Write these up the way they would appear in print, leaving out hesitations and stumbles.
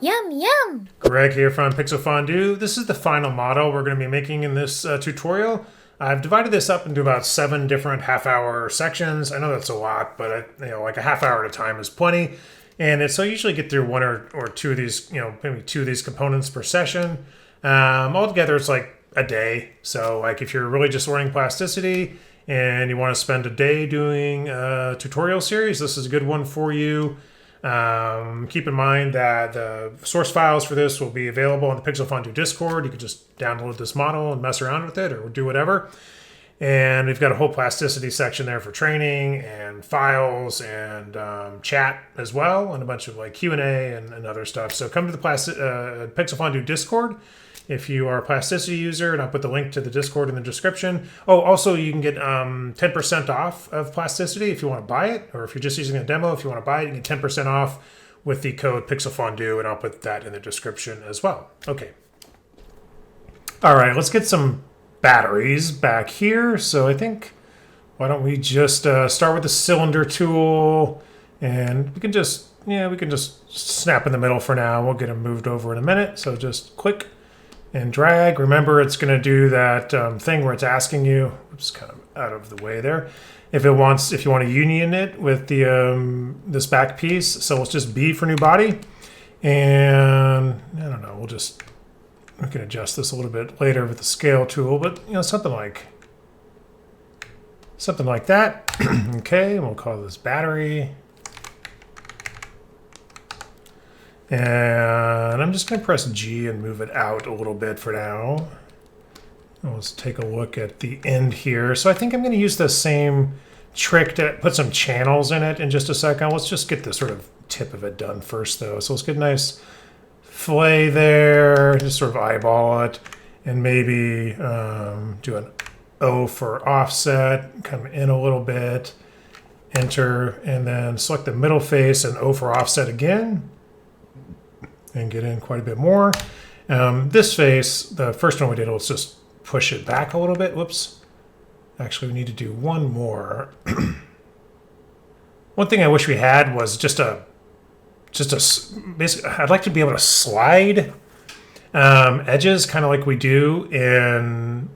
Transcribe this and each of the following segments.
Yum, yum! Greg here from Pixel Fondue. This is the final model we're going to be making in this tutorial. I've divided this up into about 7 different half-hour sections. I know that's a lot, but like a half hour at a time is plenty. And so I usually get through one or two of these, maybe 2 of these components per session. Altogether, it's like a day. So like if you're really just learning plasticity and you want to spend a day doing a tutorial series, this is a good one for you. Keep in mind that the source files for this will be available on the Pixel Fondue Discord. You can just download this model and mess around with it or do whatever. And we've got a whole plasticity section there for training and files and chat as well, and a bunch of like Q&A and other stuff. So come to the Pixel Fondue Discord if you are a plasticity user, and I'll put the link to the Discord in the description. Oh, also you can get 10% off of plasticity if you want to buy it, or if you're just using a demo, if you want to buy it, you get 10% off with the code PixelFondue, and I'll put that in the description as well. Okay. All right, let's get some batteries back here. So I think, why don't we just start with the cylinder tool, and we can just snap in the middle for now. We'll get them moved over in a minute. So just click and drag. Remember, it's going to do that thing where it's asking you, oops, kind of out of the way there, if you want to union it with the this back piece. So let's just B for new body, and I don't know, we can adjust this a little bit later with the scale tool, but something like that. Okay, and we'll call this battery. And I'm just going to press G and move it out a little bit for now. Let's take a look at the end here. So I think I'm going to use the same trick to put some channels in it in just a second. Let's just get the sort of tip of it done first, though. So let's get a nice fillet there, just sort of eyeball it, and maybe do an O for offset, come in a little bit, enter, and then select the middle face and O for offset again, and get in quite a bit more. This face, the first one we did, let's just push it back a little bit. Whoops. Actually, we need to do one more. One thing I wish we had was basically, I'd like to be able to slide edges, kind of like we do in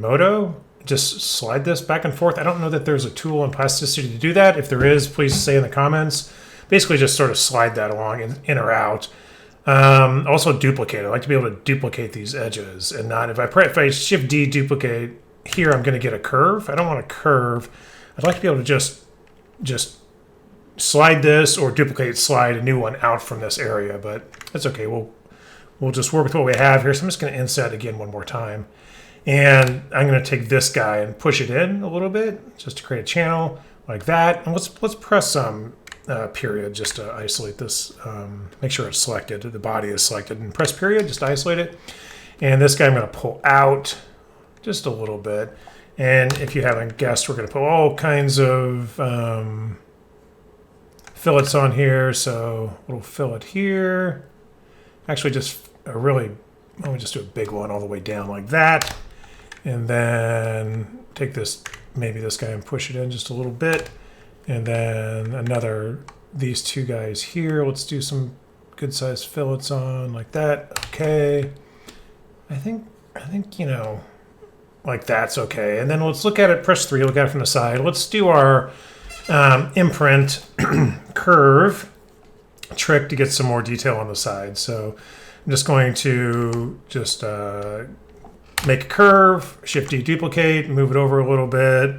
Modo. Just slide this back and forth. I don't know that there's a tool in Plasticity to do that. If there is, please say in the comments. Basically, just sort of slide that along in or out. Also duplicate. I like to be able to duplicate these edges and not, if I shift D duplicate here, I'm going to get a curve. I don't want a curve. I'd like to be able to just slide this or slide a new one out from this area, but that's okay. We'll just work with what we have here. So I'm just going to inset again one more time. And I'm going to take this guy and push it in a little bit just to create a channel like that. And let's press some period just to isolate this. Make sure it's selected. The body is selected, and press period just to isolate it. And this guy I'm going to pull out just a little bit. And if you haven't guessed, we're going to put all kinds of fillets on here. So a little fillet here. Actually, let me just do a big one all the way down like that. And then take maybe this guy and push it in just a little bit. And then these 2 guys here. Let's do some good sized fillets on like that. Okay. I think, like that's okay. And then let's look at it, press 3, look at it from the side. Let's do our imprint curve trick to get some more detail on the side. So I'm just going to make a curve, Shift D duplicate, move it over a little bit,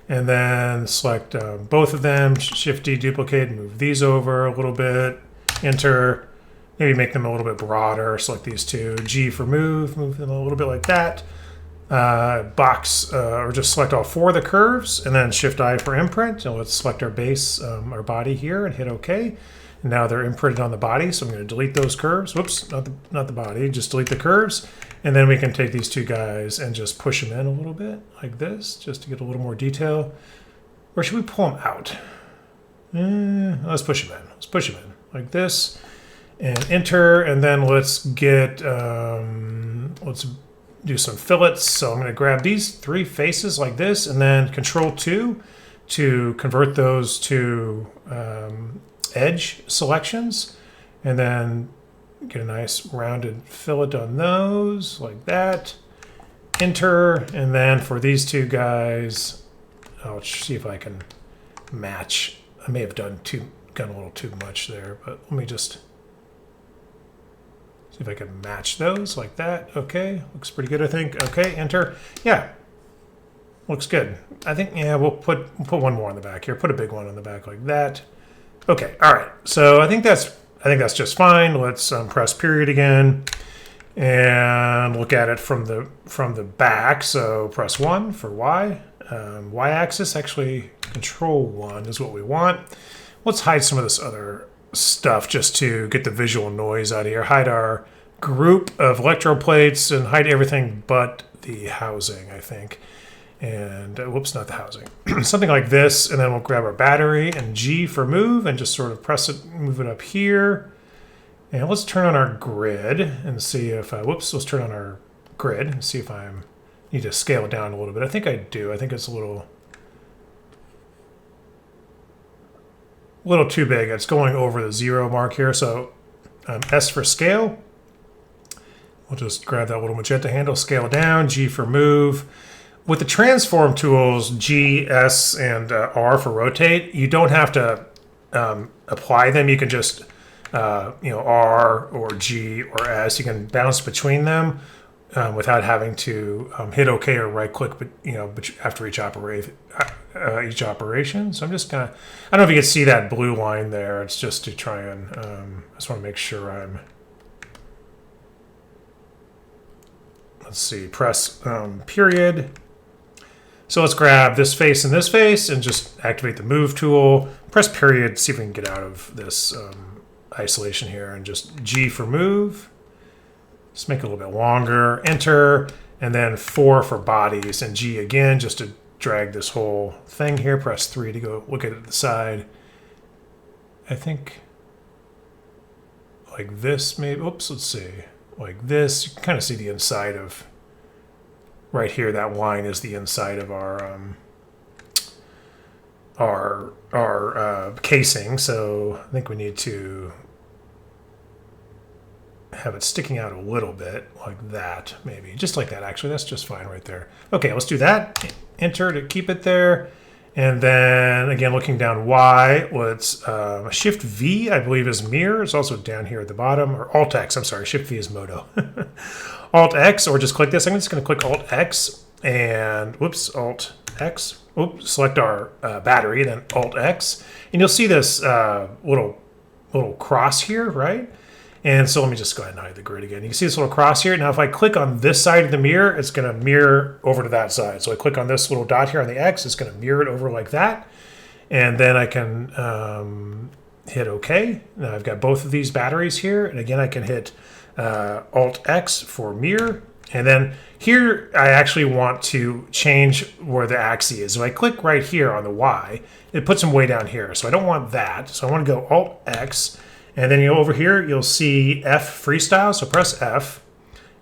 and then select both of them, Shift D duplicate, move these over a little bit, enter, maybe make them a little bit broader, select these 2, G for move them a little bit like that, box, or just select all 4 of the curves, and then Shift I for imprint, and let's select our base, our body here, and hit OK. And now they're imprinted on the body, so I'm going to delete those curves. Whoops, not the body, just delete the curves. And then we can take these 2 guys and just push them in a little bit, like this, just to get a little more detail. Or should we pull them out? Let's push them in. Let's push them in, like this. And enter, and then let's do some fillets. So I'm going to grab these 3 faces like this, and then Control 2 to convert those to edge selections, and then get a nice rounded fillet on those, like that. Enter, and then for these two guys, I'll see if I can match. I may have done a little too much there, but let me just see if I can match those like that. Okay, looks pretty good, I think. Okay, enter. Yeah, looks good. I think, yeah, we'll put one more on the back here. Put a big one on the back like that. Okay, all right. So I think that's just fine. Let's press period again and look at it from the back. So press 1 for Y. Y-axis, actually Control 1 is what we want. Let's hide some of this other stuff just to get the visual noise out of here. Hide our group of electroplates and hide everything but the housing, I think. And whoops, not the housing. Something like this, and then we'll grab our battery and G for move and just sort of press it, move it up here. And let's turn on our grid and see if whoops, let's turn on our grid and see if I need to scale it down a little bit. I think I do. I think it's a little too big. It's going over the 0 mark here. So S for scale. We'll just grab that little magenta handle, scale down, G for move. With the transform tools, G, S, and R for rotate, you don't have to apply them. You can just, R or G or S. You can bounce between them without having to hit OK or right click, but after each operation. So I'm just gonna. I don't know if you can see that blue line there. It's just to try and. I just want to make sure I'm. Let's see. Press period. So let's grab this face and this face and just activate the move tool. Press period, see if we can get out of this isolation here, and just G for move. Just make it a little bit longer. Enter, and then 4 for bodies, and G again just to drag this whole thing here. Press 3 to go look at the side. I think like this maybe. Oops, let's see. Like this, you can kind of see the inside of. Right here, that line is the inside of our casing. So I think we need to have it sticking out a little bit like that, maybe just like that. Actually, that's just fine right there. Okay, let's do that. Enter to keep it there. And then again, looking down Y, let's Shift V, I believe, is mirror. It's also down here at the bottom, or Alt X. I'm sorry, Shift V is moto. Alt X, or just click this. I'm just going to click Alt X and whoops, Alt X. Oops, select our battery, then Alt X, and you'll see this little cross here, right? And so let me just go ahead and hide the grid again. You can see this little cross here. Now, if I click on this side of the mirror, it's going to mirror over to that side. So I click on this little dot here on the X, it's going to mirror it over like that. And then I can hit OK. Now I've got both of these batteries here. And again, I can hit Alt X for mirror. And then here, I actually want to change where the axis is. So I click right here on the Y, it puts them way down here. So I don't want that. So I want to go Alt X. And then over here, you'll see F freestyle. So press F,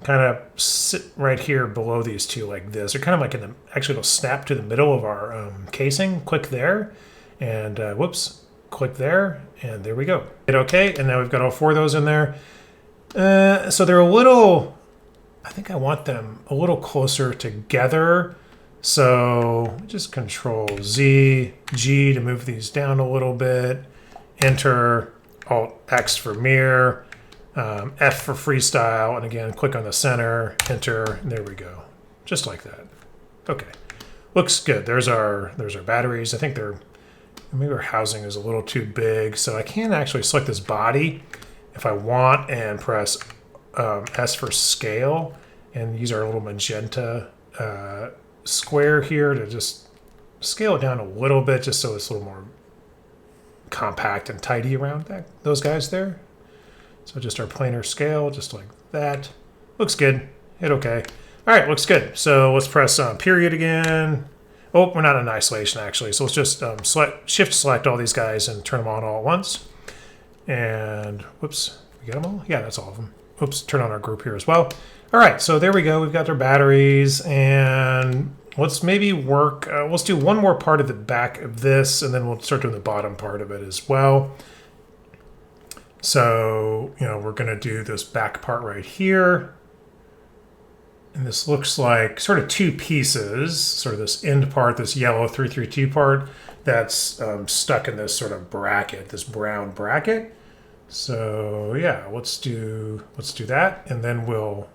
kind of sit right here below these two like this. They're kind of like actually it'll snap to the middle of our casing. Click there, and whoops, click there, and there we go. Hit OK, and now we've got all 4 of those in there. So they're a little, I think I want them a little closer together. So just Control Z, G to move these down a little bit, Enter, Alt X for mirror, F for freestyle, and again, click on the center, enter, and there we go. Just like that. Okay. Looks good. There's our batteries. I think maybe our housing is a little too big, so I can actually select this body if I want and press S for scale and use our little magenta square here to just scale it down a little bit just so it's a little more compact and tidy around those guys there. So just our planar scale, just like that. Looks good. Hit OK. All right, looks good. So let's press period again. Oh, we're not in isolation actually. So let's just shift select all these guys and turn them on all at once. And whoops, we get them all? Yeah, that's all of them. Oops, turn on our group here as well. All right, so there we go. We've got their batteries, and let's maybe work. Let's do one more part of the back of this, and then we'll start doing the bottom part of it as well. So, we're going to do this back part right here. And this looks like sort of two pieces, sort of this end part, this yellow 332 part that's stuck in this sort of bracket, this brown bracket. So yeah, let's do that, and then we'll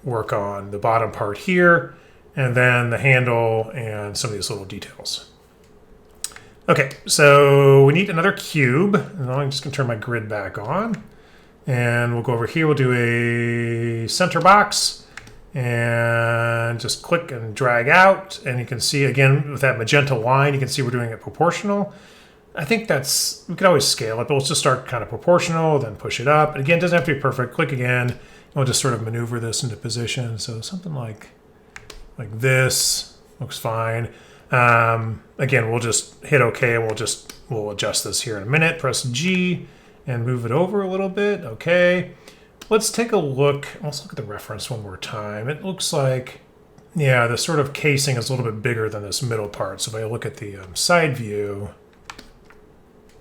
work on the bottom part here, and then the handle and some of these little details. Okay, so we need another cube, and I'm just gonna turn my grid back on, and we'll go over here. We'll do a center box, and just click and drag out, and you can see again with that magenta line, you can see we're doing it proportional. I think we could always scale it, but let's just start kind of proportional, then push it up. And again, it doesn't have to be perfect. Click again, and we'll just sort of maneuver this into position. So something like this looks fine. Again, we'll just hit OK, and we'll adjust this here in a minute. Press G and move it over a little bit. Okay. Let's take a look. Let's look at the reference one more time. It looks like, yeah, the sort of casing is a little bit bigger than this middle part. So if I look at the side view,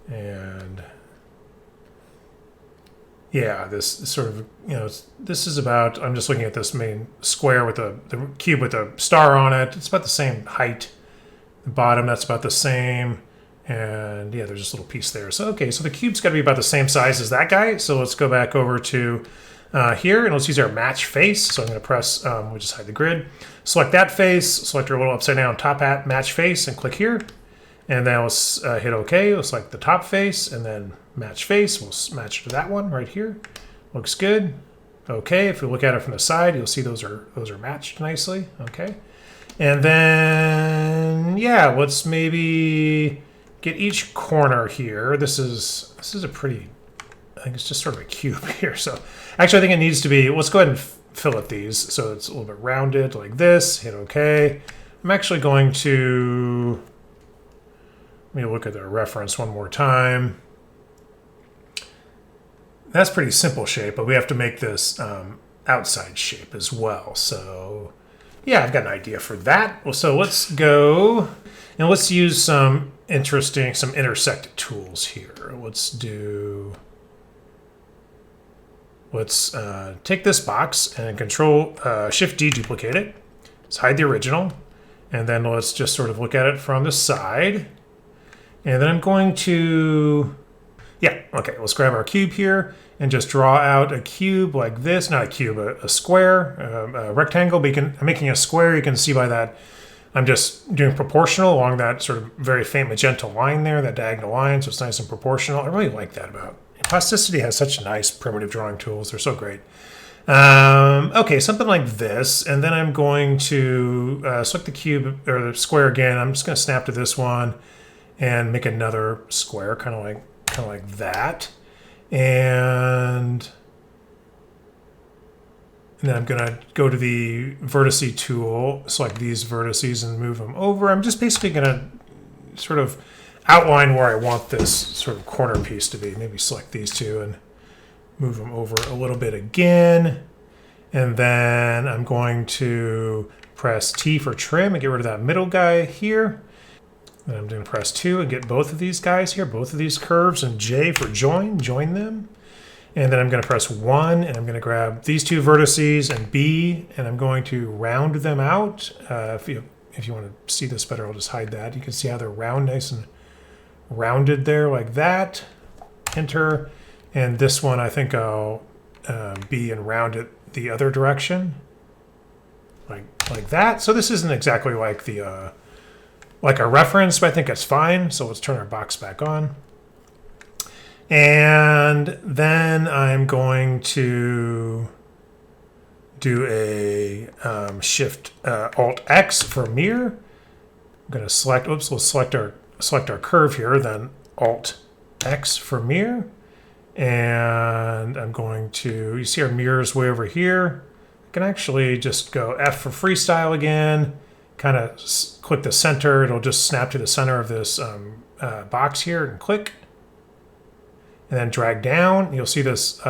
and yeah, this sort of, this is about, I'm just looking at this main square with the cube with a star on it. It's about the same height. The bottom, that's about the same. And yeah, there's this little piece there. So, okay, so the cube's got to be about the same size as that guy. So let's go back over to here, and let's use our match face. So I'm going to press, we'll just hide the grid. Select that face, select our little upside down top hat, match face, and click here. And then let's hit OK. We'll select the top face and then match face. We'll match to that one right here. Looks good. OK. If we look at it from the side, you'll see those are matched nicely. OK. And then yeah, let's maybe get each corner here. This is a pretty, I think it's just sort of a cube here. So actually, I think it needs to be. Let's go ahead and fillet these so it's a little bit rounded like this. Hit OK. I'm actually going to. Let me look at the reference one more time. That's pretty simple shape, but we have to make this outside shape as well. So yeah, I've got an idea for that. Well, so let's go and let's use some intersect tools here. Let's take this box and Control Shift D, duplicate it. Let's hide the original, and then let's just sort of look at it from the side. And then I'm going to, yeah, okay, let's grab our cube here and just draw out a cube like this. Not a cube, a square, a rectangle. But I'm making a square. You can see by that I'm just doing proportional along that sort of very faint magenta line there, that diagonal line, so it's nice and proportional. I really like that about it. Plasticity has such nice primitive drawing tools. They're so great. Okay, something like this. And then I'm going to select the cube or the square again. I'm just going to snap to this one and make another square, kind of like that. And then I'm going to go to the vertice tool, select these vertices and move them over. I'm just basically going to sort of outline where I want this sort of corner piece to be. Maybe select these two and move them over a little bit again. And then I'm going to press T for trim and get rid of that middle guy here. Then I'm going to press 2 and get both of these guys here, both of these curves, and J for join them. And then I'm going to press 1, and I'm going to grab these two vertices and B, and I'm going to round them out. If you want to see this better, I'll just hide that. You can see how they're nice and rounded there like that. Enter. And this one, I think I'll B and round it the other direction, like that. So this isn't exactly like the like a reference, but I think it's fine. So let's turn our box back on. And then I'm going to do a Shift Alt X for mirror. I'm going to select, let's select our curve here, then Alt X for mirror. And I'm going to, you see our mirrors way over here. I can actually just go F for freestyle again, kind of click the center. It'll just snap to the center of this box here and click. and then drag down. You'll see this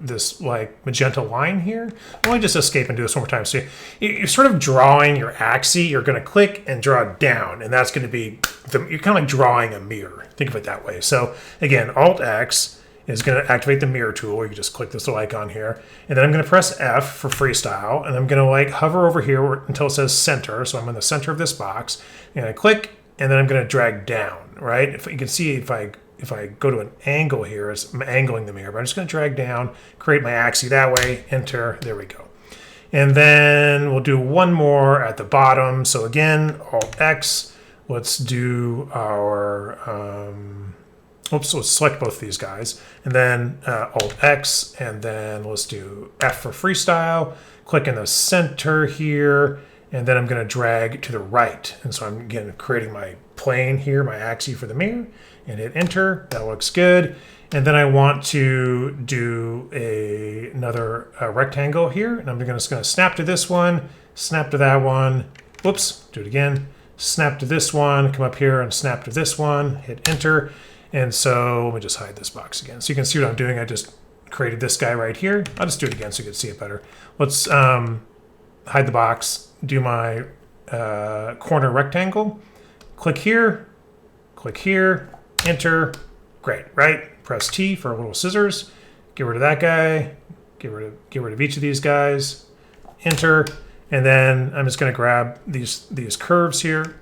this like magenta line here. Let me just escape and do this one more time. So you're sort of drawing your axis. You're going to click and draw down, and that's going to be you're kind of like drawing a mirror. Think of it that way. So again, Alt X is going to activate the mirror tool. You just click this little icon here, and then I'm going to press F for freestyle, and I'm going to like hover over here until it says center. So I'm in the center of this box, and I click, and then I'm going to drag down. Right? If you can see, if I go to an angle here, I'm angling the mirror, but I'm just going to drag down, create my axis that way, enter, there we go. And then we'll do one more at the bottom. So again, Alt X, let's do our, let's select both these guys. And then Alt X, and then let's do F for freestyle, click in the center here, and then I'm going to drag to the right. And so I'm again creating my plane here, my axis for the mirror, and hit enter. That looks good. And then I want to do another rectangle here, and I'm just going to snap to this one, snap to that one. Whoops, do it again. Snap to this one, come up here and snap to this one, hit enter. And so let me just hide this box again. So you can see what I'm doing. I just created this guy right here. I'll just do it again so you can see it better. Let's hide the box, do my corner rectangle. Click here, enter. Great, right? Press T for little scissors. Get rid of that guy. Get rid of each of these guys. Enter. And then I'm just going to grab these curves here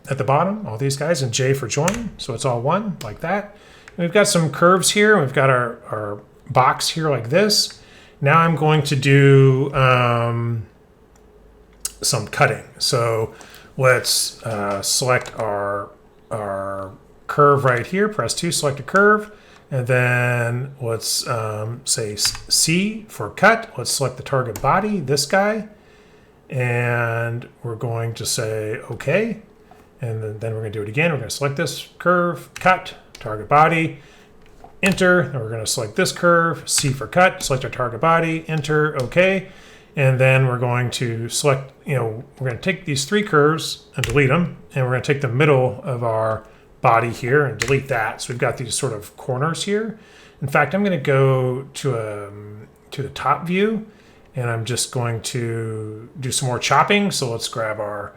at the bottom, all these guys, and J for join. So it's all one, like that. And we've got some curves here. We've got our box here like this. Now I'm going to do some cutting. So let's select our curve right here. Press 2, select a curve. And then let's say C for cut. Let's select the target body, this guy. And we're going to say OK. And then we're going to do it again. We're going to select this curve, cut, target body, enter. And we're going to select this curve, C for cut, select our target body, enter, OK. And then we're going to select, we're going to take these 3 curves and delete them. And we're going to take the middle of our body here and delete that. So we've got these sort of corners here. In fact, I'm going to go to the top view, and I'm just going to do some more chopping. So let's grab our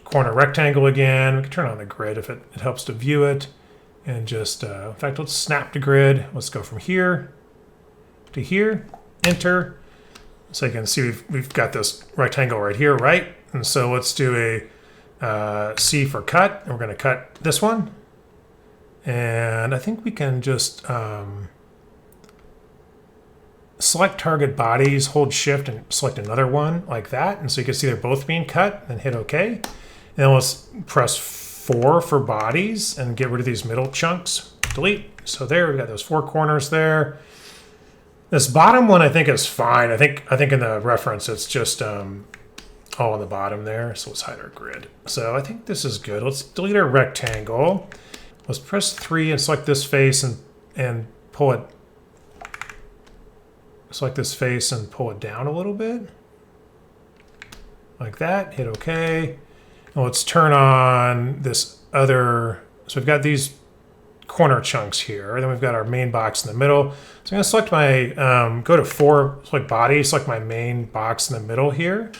corner rectangle again. We can turn on the grid if it helps to view it. And just, in fact, let's snap to grid. Let's go from here to here, enter. So you can see we've got this rectangle right here, right? And so let's do a C for cut. And we're going to cut this one. And I think we can just select target bodies, hold shift and select another one like that. And so you can see they're both being cut, and hit OK. And then let's press 4 for bodies and get rid of these middle chunks. Delete. So there, we've got those 4 corners there. This bottom one I think is fine. I think in the reference it's just all on the bottom there. So let's hide our grid. So I think this is good. Let's delete our rectangle. Let's press 3 and select this face and pull it. Select this face and pull it down a little bit. Like that. Hit OK. And let's turn on this other. So we've got these corner chunks here. And then we've got our main box in the middle. So I'm going to select my, go to 4, select body, select my main box in the middle here.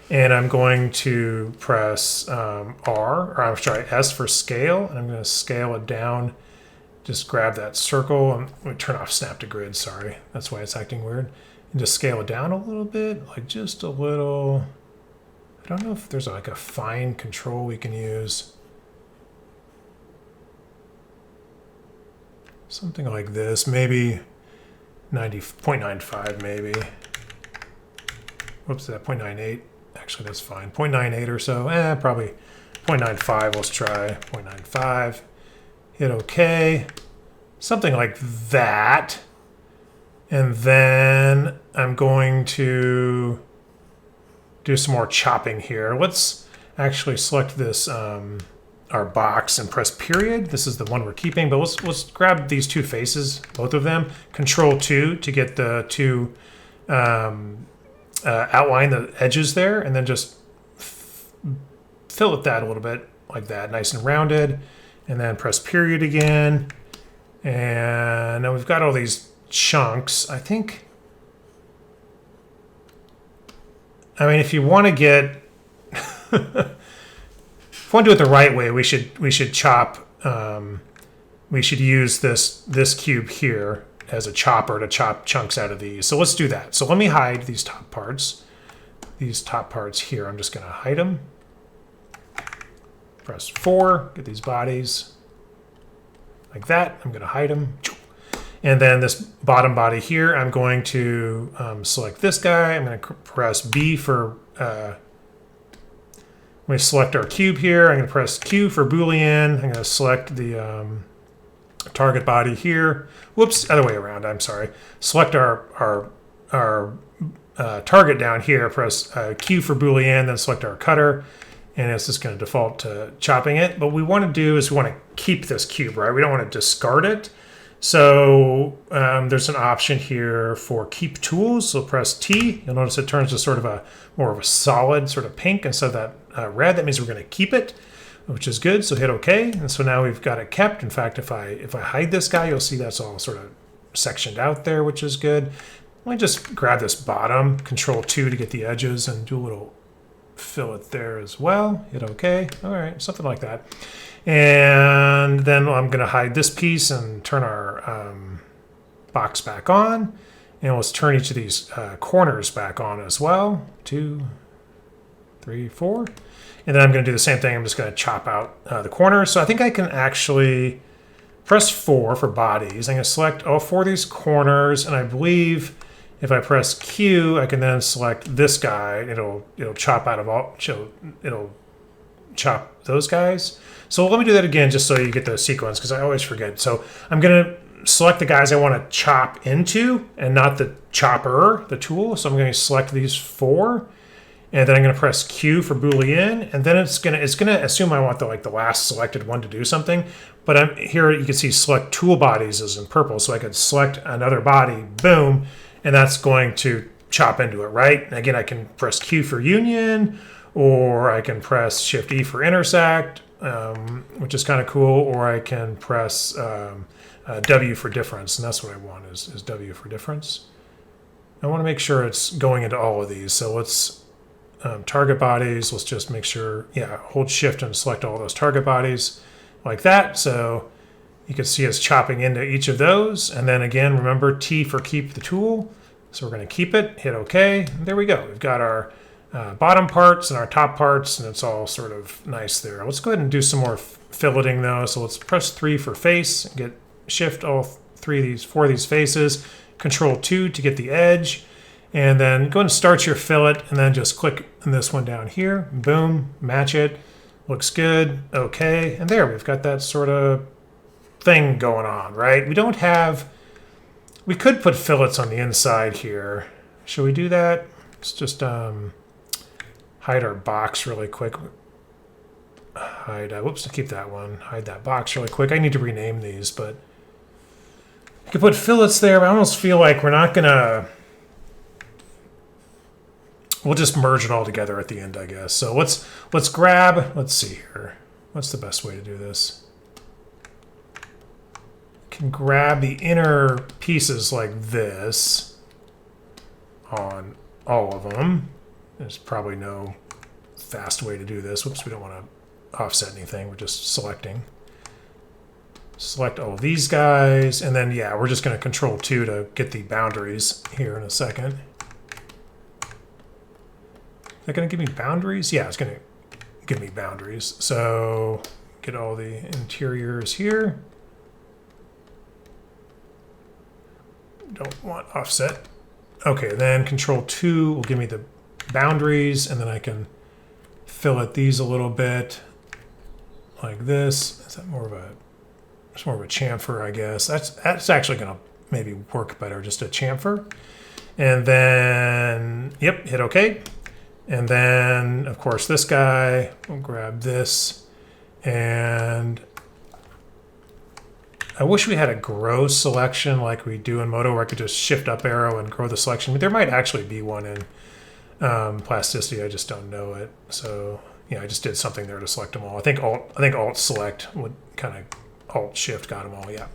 And I'm going to press S for scale. And I'm going to scale it down. Just grab that circle. I'm going to turn off snap to grid, sorry. That's why it's acting weird. And just scale it down a little bit, like just a little. I don't know if there's like a fine control we can use. Something like this, maybe 0.95 maybe. Whoops, that 0.98. Actually, that's fine. 0.98 or so. Probably 0.95. Let's try 0.95. Hit OK. Something like that. And then I'm going to do some more chopping here. Let's actually select this our box and press period. This is the one we're keeping, but let's grab these 2 faces, both of them. Control 2 to get the 2 outline the edges there, and then just fill it that a little bit like that, nice and rounded. and then press period again. And now we've got all these chunks. I mean, if you want to get, if you want to do it the right way, we should chop. We should use this cube here as a chopper to chop chunks out of these. So let's do that. So let me hide these top parts. These top parts here, I'm just going to hide them. Press 4, get these bodies like that. I'm going to hide them. And then this bottom body here, I'm going to select this guy. I'm going to press B for, we select our cube here. I'm going to press Q for Boolean. I'm going to select the target body here. Whoops, other way around, I'm sorry. Select our target down here, press Q for Boolean, then select our cutter. And it's just going to default to chopping it. But what we want to do is we want to keep this cube, right? We don't want to discard it. So there's an option here for keep tools. So press T. You'll notice it turns to sort of a more of a solid sort of pink instead of that red. That means we're going to keep it, which is good. So hit OK. And so now we've got it kept. In fact, if I hide this guy, you'll see that's all sort of sectioned out there, which is good. Let me just grab this bottom, Control 2 to get the edges and do a little fillet there as well. Hit OK. All right, something like that. And then I'm going to hide this piece and turn our box back on. And let's turn each of these corners back on as well. 2, 3, 4. And then I'm going to do the same thing. I'm just going to chop out the corners. So I think I can actually press 4 for bodies. I'm going to select all 4 of these corners. And I believe if I press Q, I can then select this guy. It'll chop out of all, it'll chop those guys. So let me do that again just so you get the sequence, because I always forget. So I'm going to select the guys I want to chop into and not the chopper, the tool. So I'm going to select these 4. And then I'm going to press Q for Boolean, and then it's going to assume I want the last selected one to do something. But here you can see select tool bodies is in purple, so I could select another body, boom, and that's going to chop into it, right? And again, I can press Q for union, or I can press Shift E for intersect, which is kind of cool, or I can press W for difference, and that's what I want is W for difference. I want to make sure it's going into all of these, so let's target bodies. Let's just make sure, hold Shift and select all those target bodies like that. So you can see us chopping into each of those. And then again, remember T for keep the tool. So we're going to keep it, hit OK. And there we go. We've got our bottom parts and our top parts, and it's all sort of nice there. Let's go ahead and do some more filleting though. So let's press 3 for face, get Shift all 4 of these faces, Control 2 to get the edge. And then go ahead and start your fillet, and then just click on this one down here. Boom, match it. Looks good. Okay. And there, we've got that sort of thing going on, right? We could put fillets on the inside here. Should we do that? Let's just hide our box really quick. Whoops, keep that one. Hide that box really quick. I need to rename these, but you could put fillets there, but I almost feel like we're not going to... We'll just merge it all together at the end, I guess. So let's grab, let's see here. What's the best way to do this? Can grab the inner pieces like this on all of them. There's probably no fast way to do this. Whoops, we don't want to offset anything. We're just selecting. Select all of these guys, and then we're just going to Control 2 to get the boundaries here in a second. Is that going to give me boundaries? Yeah, it's going to give me boundaries. So get all the interiors here. Don't want offset. Okay, then Control 2 will give me the boundaries, and then I can fillet these a little bit like this. Is that more of a... It's more of a chamfer, I guess. That's actually going to maybe work better, just a chamfer. And then, hit OK. And then, of course, this guy, we'll grab this. And I wish we had a grow selection like we do in Modo, where I could just shift up arrow and grow the selection. But there might actually be one in Plasticity. I just don't know it. So, I just did something there to select them all. I think Alt Select would kind of Alt Shift got them all. Yeah.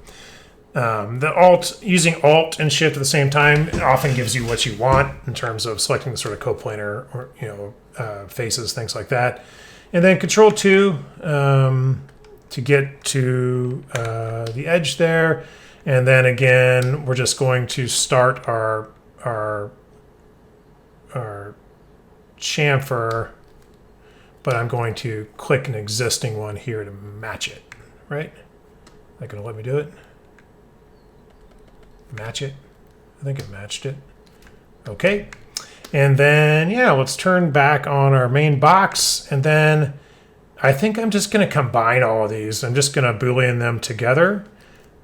Using Alt and Shift at the same time often gives you what you want in terms of selecting the sort of coplanar or faces, things like that. And then Control 2 to get to the edge there. And then again, we're just going to start our chamfer, but I'm going to click an existing one here to match it, right? Not going to let me do it. Match it. I think it matched it. Okay. And then, yeah, let's turn back on our main box. And then I think I'm just going to combine all of these. I'm just going to Boolean them together.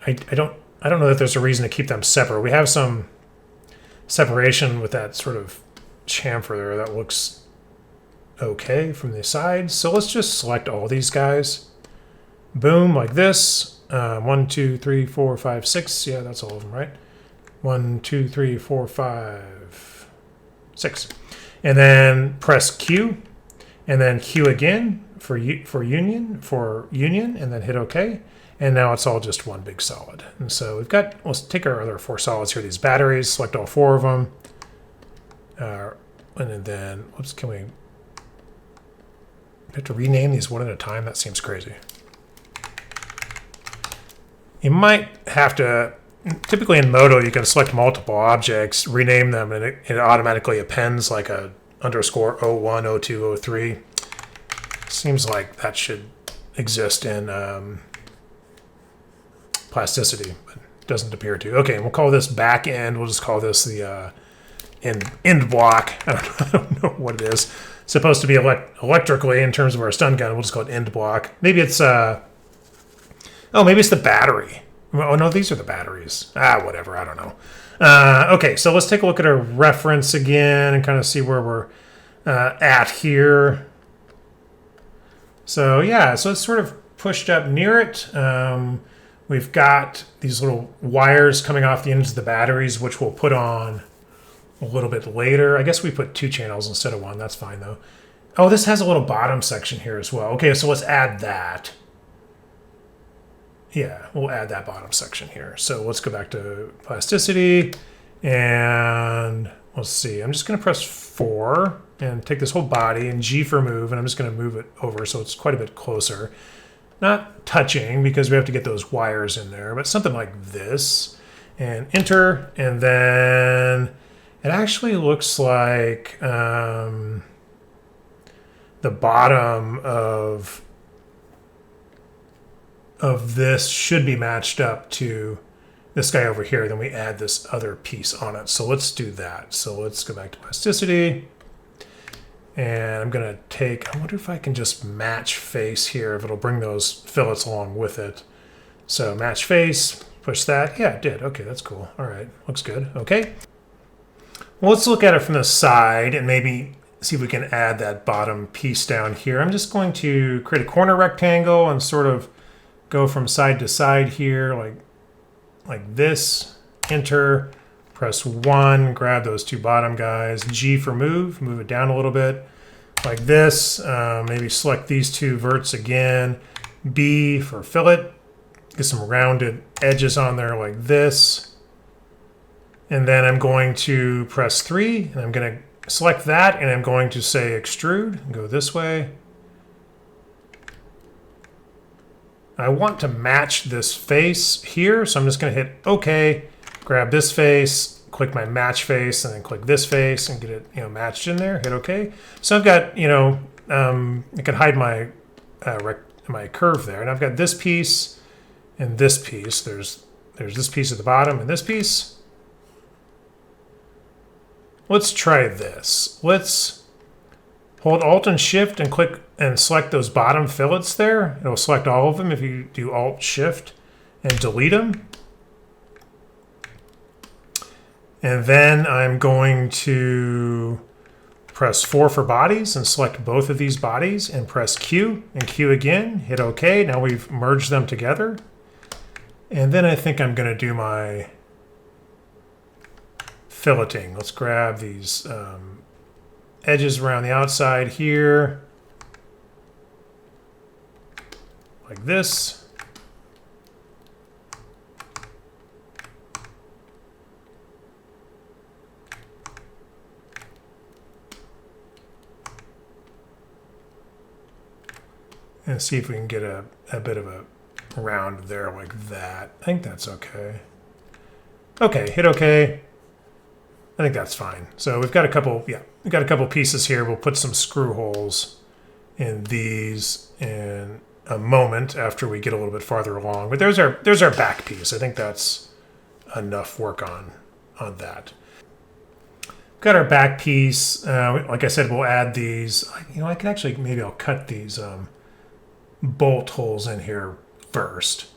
I don't know that there's a reason to keep them separate. We have some separation with that sort of chamfer there that looks okay from the sides. So let's just select all these guys. Boom, like this. 1, 2, 3, 4, 5, 6. Yeah, that's all of them, right? 1, 2, 3, 4, 5, 6. And then press Q, and then Q again for union, and then hit OK. And now it's all just one big solid. And so we've got, let's take our other 4 solids here, these batteries, select all 4 of them. And then, whoops, we have to rename these one at a time? That seems crazy. You might have to, typically in Modo, you can select multiple objects, rename them, and it automatically appends like a _ 01, 02, 03. Seems like that should exist in Plasticity, but it doesn't appear to. Okay, we'll call this back end. We'll just call this the end block. I don't know what it is. It's supposed to be electrically in terms of our stun gun. We'll just call it end block. Maybe it's maybe it's the battery. Oh, no, these are the batteries. Whatever. I don't know. Okay, so let's take a look at our reference again and kind of see where we're at here. So, yeah, so it's sort of pushed up near it. We've got these little wires coming off the ends of the batteries, which we'll put on a little bit later. I guess we put 2 channels instead of 1. That's fine, though. Oh, this has a little bottom section here as well. Okay, so let's add that. Yeah, we'll add that bottom section here. So let's go back to Plasticity, and let's see. I'm just going to press 4 and take this whole body and G for move, and I'm just going to move it over so it's quite a bit closer. Not touching because we have to get those wires in there, but something like this. And enter, and then it actually looks like the bottom of this should be matched up to this guy over here. Then we add this other piece on it. So let's do that. So let's go back to Plasticity. And I'm going to take, I wonder if I can just match face here, if it'll bring those fillets along with it. So match face, push that. Yeah, it did. Okay, that's cool. All right, looks good. Okay. Well, let's look at it from the side and maybe see if we can add that bottom piece down here. I'm just going to create a corner rectangle and sort of go from side to side here, like this. Enter. Press 1, grab those 2 bottom guys. G for move it down a little bit, like this. Maybe select these 2 verts again. B for fillet. Get some rounded edges on there like this. And then I'm going to press 3, and I'm going to select that, and I'm going to say extrude, and go this way. I want to match this face here, so I'm just going to hit OK. Grab this face, click my match face, and then click this face and get it, matched in there. Hit OK. So I've got, I can hide my my curve there, and I've got this piece and this piece. There's this piece at the bottom and this piece. Let's try this. Let's hold Alt and Shift and click and select those bottom fillets there. It'll select all of them if you do Alt Shift and delete them. And then I'm going to press 4 for bodies and select both of these bodies and press Q and Q again, hit OK. Now we've merged them together. And then I think I'm going to do my filleting. Let's grab these edges around the outside here. like this. And see if we can get a bit of a round there like that. I think that's okay. Okay, hit okay. I think that's fine. So we've got a couple, yeah, we've got a couple pieces here. We'll put some screw holes in these in a moment after we get a little bit farther along. But there's our back piece. I think that's enough work on that. Got our back piece. Like I said, we'll add these. You know, I can actually, maybe I'll cut these bolt holes in here first,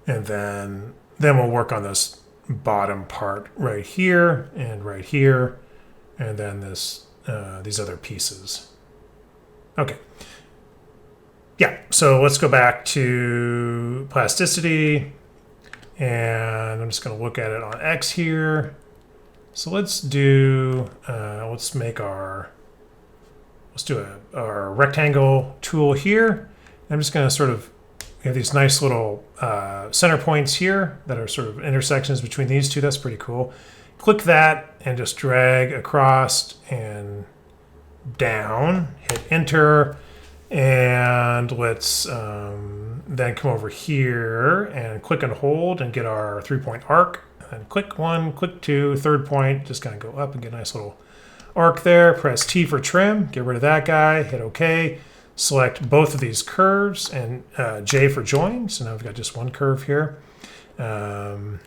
and then we'll work on this bottom part right here, and then this these other pieces. Okay. Yeah, so let's go back to plasticity, and I'm just going to look at it on X here. So let's do let's do our rectangle tool here. I'm just going to sort of have these nice little center points here that are sort of intersections between these two. That's pretty cool. Click that and just drag across and down. Hit enter. And let's then come over here and click and hold and get our 3-point arc. And click 1, click 2, third point. Just kind of go up and get a nice little arc there. Press T for trim. Get rid of that guy. Hit OK. Select both of these curves and J for join. So now we've got just one curve here. And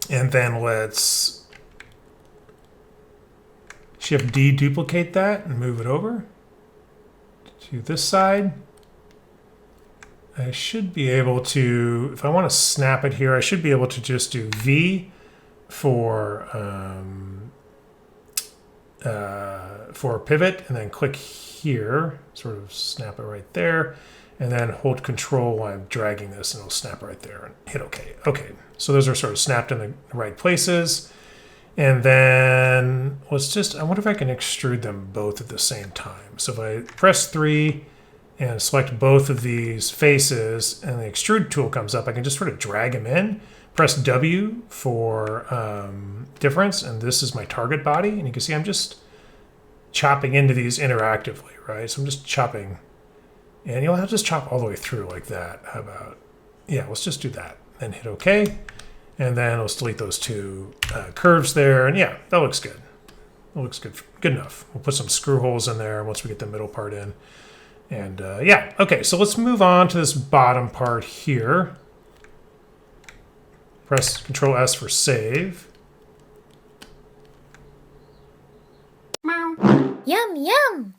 then let's Shift D, duplicate that and move it over to this side. I should be able to, if I want to snap it here, I should be able to just do V for pivot, and then click here, sort of snap it right there, and then hold Control while I'm dragging this, and it'll snap right there, and hit OK. Okay, so those are sort of snapped in the right places. And then let's just, I wonder if I can extrude them both at the same time. So if I press 3 and select both of these faces, and the extrude tool comes up, I can just sort of drag them in. Press W for difference, and this is my target body. And you can see I'm just chopping into these interactively, right? So I'm just chopping, and I'll just chop all the way through like that. How about, yeah, let's just do that. Then hit OK, and then let's delete those two curves there, and yeah, that looks good. That looks good, good enough. We'll put some screw holes in there once we get the middle part in. And yeah, okay, so let's move on to this bottom part here. Press Control S for save. Yum, yum!